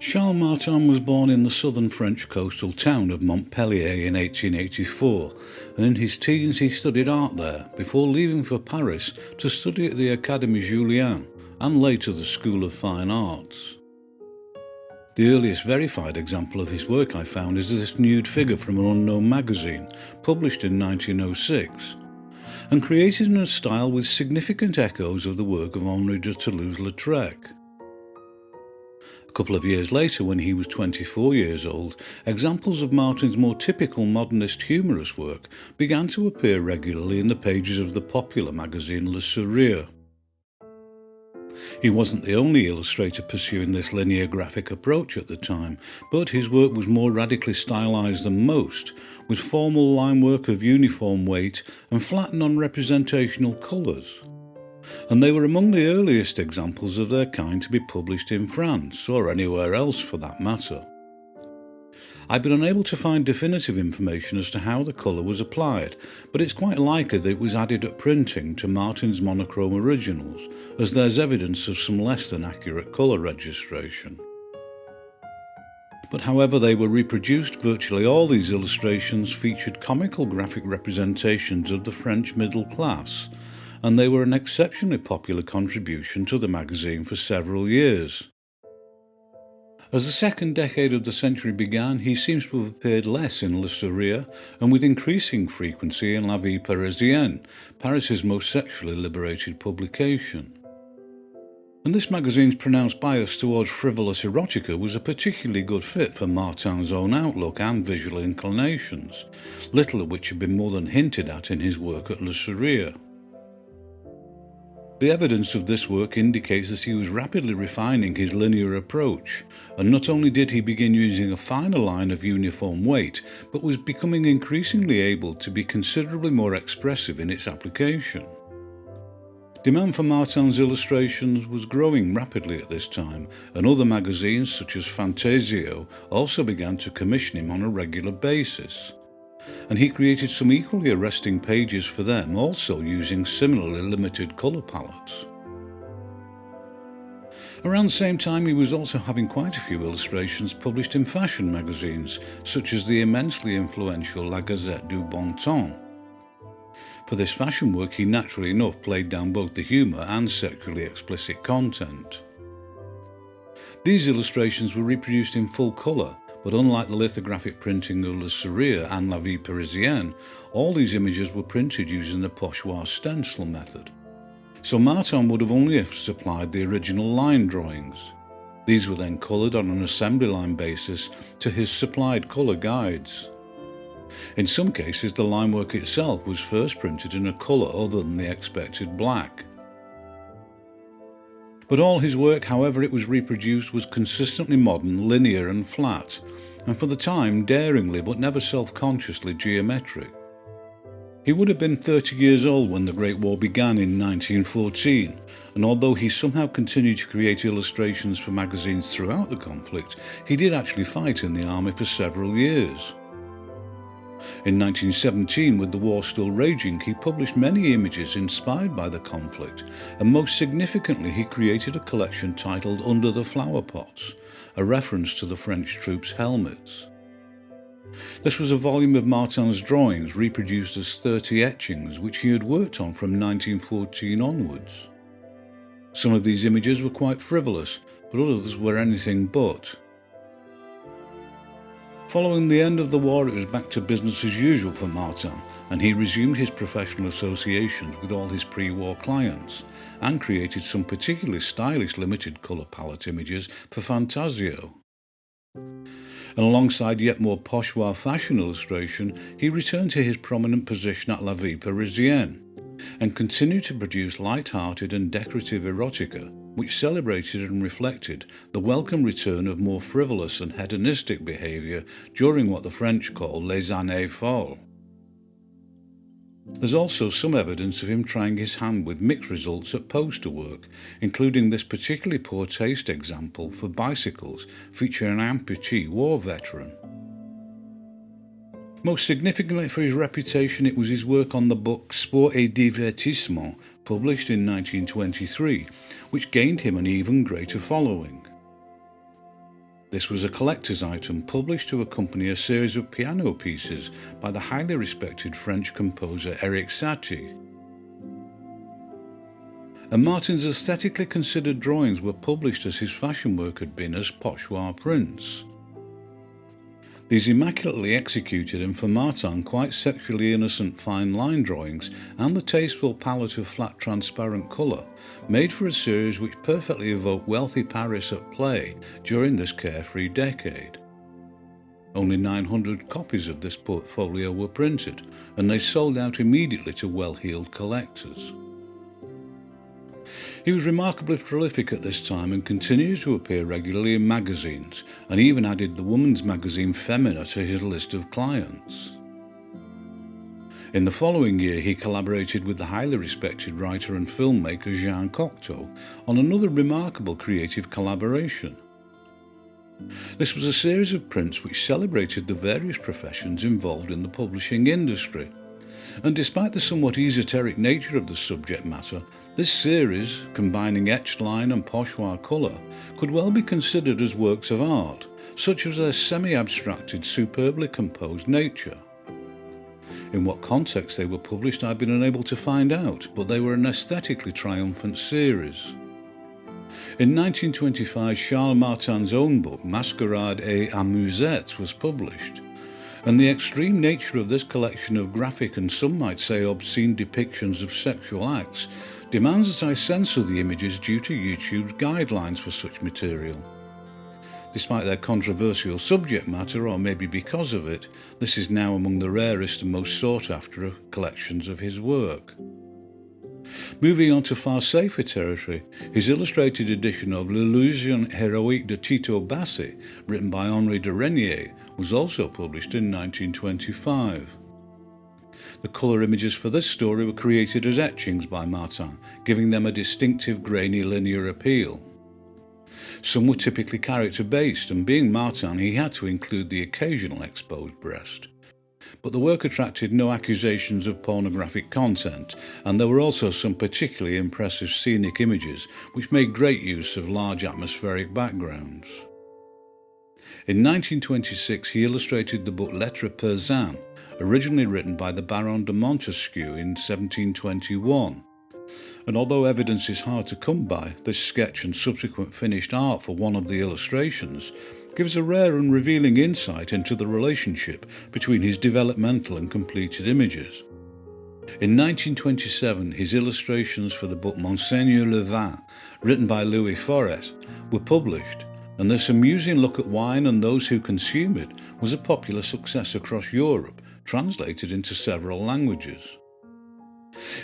Charles Martin was born in the southern French coastal town of Montpellier in 1884, and in his teens he studied art there, before leaving for Paris to study at the Académie Julian and later the School of Fine Arts. The earliest verified example of his work I found is this nude figure from an unknown magazine, published in 1906, and created in a style with significant echoes of the work of Henri de Toulouse-Lautrec. A couple of years later, when he was 24 years old, examples of Martin's more typical modernist humorous work began to appear regularly in the pages of the popular magazine Le Sourire. He wasn't the only illustrator pursuing this linear graphic approach at the time, but his work was more radically stylized than most, with formal line work of uniform weight and flat non-representational colors. And they were among the earliest examples of their kind to be published in France, or anywhere else for that matter. I've been unable to find definitive information as to how the colour was applied, but it's quite likely that it was added at printing to Martin's monochrome originals, as there's evidence of some less than accurate colour registration. But however they were reproduced, virtually all these illustrations featured comical graphic representations of the French middle class, and they were an exceptionally popular contribution to the magazine for several years. As the second decade of the century began, he seems to have appeared less in Le Sourire and with increasing frequency in La Vie Parisienne, Paris's most sexually liberated publication. And this magazine's pronounced bias towards frivolous erotica was a particularly good fit for Martin's own outlook and visual inclinations, little of which had been more than hinted at in his work at Le Sourire. The evidence of this work indicates that he was rapidly refining his linear approach, and not only did he begin using a finer line of uniform weight, but was becoming increasingly able to be considerably more expressive in its application. Demand for Martin's illustrations was growing rapidly at this time, and other magazines such as Fantasio also began to commission him on a regular basis. And he created some equally arresting pages for them, also using similarly limited colour palettes. Around the same time, he was also having quite a few illustrations published in fashion magazines, such as the immensely influential La Gazette du Bon Temps. For this fashion work, he naturally enough played down both the humour and sexually explicit content. These illustrations were reproduced in full colour, but unlike the lithographic printing of Le Sourire and La Vie Parisienne, all these images were printed using the postwar stencil method. So Martin would have only supplied the original line drawings. These were then coloured on an assembly line basis to his supplied colour guides. In some cases, the line work itself was first printed in a colour other than the expected black. But all his work, however it was reproduced, was consistently modern, linear and flat, and for the time daringly but never self-consciously geometric. He would have been 30 years old when the Great War began in 1914, and although he somehow continued to create illustrations for magazines throughout the conflict, he did actually fight in the army for several years. In 1917, with the war still raging, he published many images inspired by the conflict, and most significantly he created a collection titled Under the Flower Pots, a reference to the French troops' helmets. This was a volume of Martin's drawings reproduced as 30 etchings, which he had worked on from 1914 onwards. Some of these images were quite frivolous, but others were anything but. Following the end of the war, it was back to business as usual for Martin, and he resumed his professional associations with all his pre-war clients, and created some particularly stylish limited colour palette images for Fantasio. And alongside yet more postwar fashion illustration, he returned to his prominent position at La Vie Parisienne, and continued to produce light-hearted and decorative erotica, which celebrated and reflected the welcome return of more frivolous and hedonistic behaviour during what the French call les années folles. There's also some evidence of him trying his hand with mixed results at poster work, including this particularly poor taste example for bicycles featuring an amputee war veteran. Most significantly for his reputation, it was his work on the book Sport et Divertissement, published in 1923, which gained him an even greater following. This was a collector's item published to accompany a series of piano pieces by the highly respected French composer Erik Satie. And Martin's aesthetically considered drawings were published as his fashion work had been as postwar prints. These immaculately executed and for Martin quite sexually innocent fine line drawings and the tasteful palette of flat transparent colour made for a series which perfectly evoked wealthy Paris at play during this carefree decade. Only 900 copies of this portfolio were printed, and they sold out immediately to well-heeled collectors. He was remarkably prolific at this time and continued to appear regularly in magazines, and even added the woman's magazine Femina to his list of clients. In the following year, he collaborated with the highly respected writer and filmmaker Jean Cocteau on another remarkable creative collaboration. This was a series of prints which celebrated the various professions involved in the publishing industry. And despite the somewhat esoteric nature of the subject matter, this series, combining etched line and postwar colour, could well be considered as works of art, such as their semi-abstracted, superbly composed nature. In what context they were published I've been unable to find out, but they were an aesthetically triumphant series. In 1925, Charles Martin's own book, Mascarade et Amusettes, was published. And the extreme nature of this collection of graphic and some might say obscene depictions of sexual acts demands that I censor the images due to YouTube's guidelines for such material. Despite their controversial subject matter, or maybe because of it, this is now among the rarest and most sought after collections of his work. Moving on to far safer territory, his illustrated edition of L'illusion héroïque de Tito Bassi, written by Henri de Renier, was also published in 1925. The colour images for this story were created as etchings by Martin, giving them a distinctive grainy linear appeal. Some were typically character-based, and being Martin, he had to include the occasional exposed breast. But the work attracted no accusations of pornographic content, and there were also some particularly impressive scenic images which made great use of large atmospheric backgrounds. In 1926 he illustrated the book Lettres Persanes, originally written by the Baron de Montesquieu in 1721. And although evidence is hard to come by, this sketch and subsequent finished art for one of the illustrations gives a rare and revealing insight into the relationship between his developmental and completed images. In 1927, his illustrations for the book Monseigneur le Vin, written by Louis Forest, were published, and this amusing look at wine and those who consume it was a popular success across Europe, translated into several languages.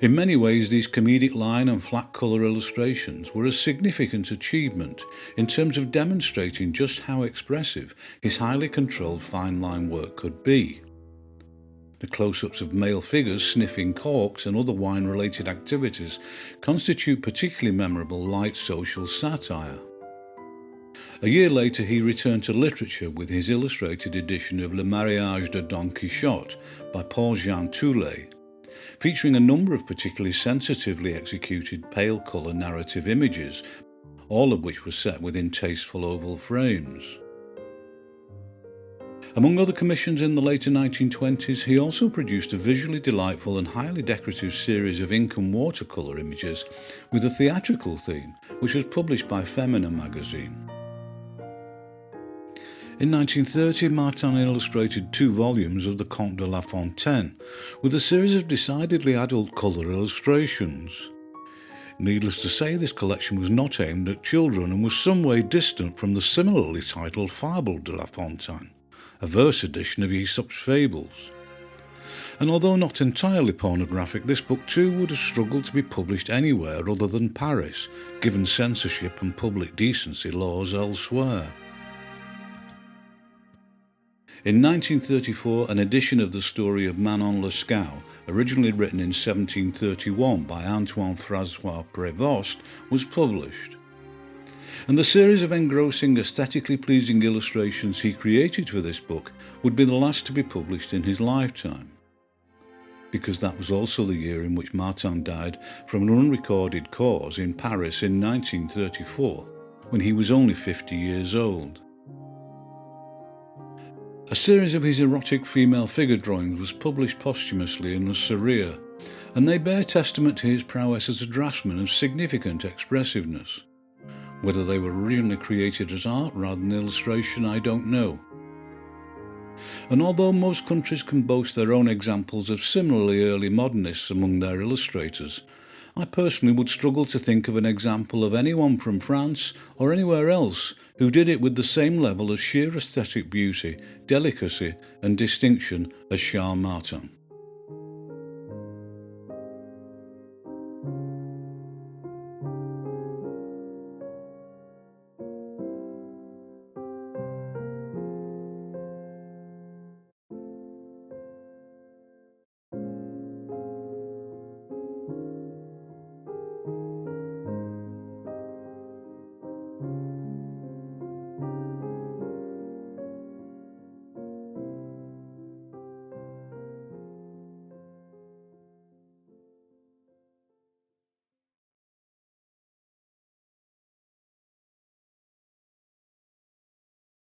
In many ways, these comedic line and flat colour illustrations were a significant achievement in terms of demonstrating just how expressive his highly controlled fine line work could be. The close-ups of male figures sniffing corks and other wine-related activities constitute particularly memorable light social satire. A year later he returned to literature with his illustrated edition of Le Mariage de Don Quixote by Paul-Jean Toulet, featuring a number of particularly sensitively executed pale colour narrative images, all of which were set within tasteful oval frames. Among other commissions in the later 1920s, he also produced a visually delightful and highly decorative series of ink and watercolour images with a theatrical theme, which was published by Femina magazine. In 1930, Martin illustrated 2 volumes of the Comte de La Fontaine, with a series of decidedly adult colour illustrations. Needless to say, this collection was not aimed at children and was some way distant from the similarly titled Fable de La Fontaine, a verse edition of Aesop's Fables. And although not entirely pornographic, this book too would have struggled to be published anywhere other than Paris, given censorship and public decency laws elsewhere. In 1934, an edition of the story of Manon Lescaut, originally written in 1731 by Antoine François Prévost, was published. And the series of engrossing, aesthetically pleasing illustrations he created for this book would be the last to be published in his lifetime, because that was also the year in which Martin died from an unrecorded cause in Paris in 1934, when he was only 50 years old. A series of his erotic female figure drawings was published posthumously in Le Sourire, and they bear testament to his prowess as a draftsman of significant expressiveness. Whether they were originally created as art rather than illustration, I don't know. And although most countries can boast their own examples of similarly early modernists among their illustrators, I personally would struggle to think of an example of anyone from France or anywhere else who did it with the same level of sheer aesthetic beauty, delicacy and distinction as Charles Martin.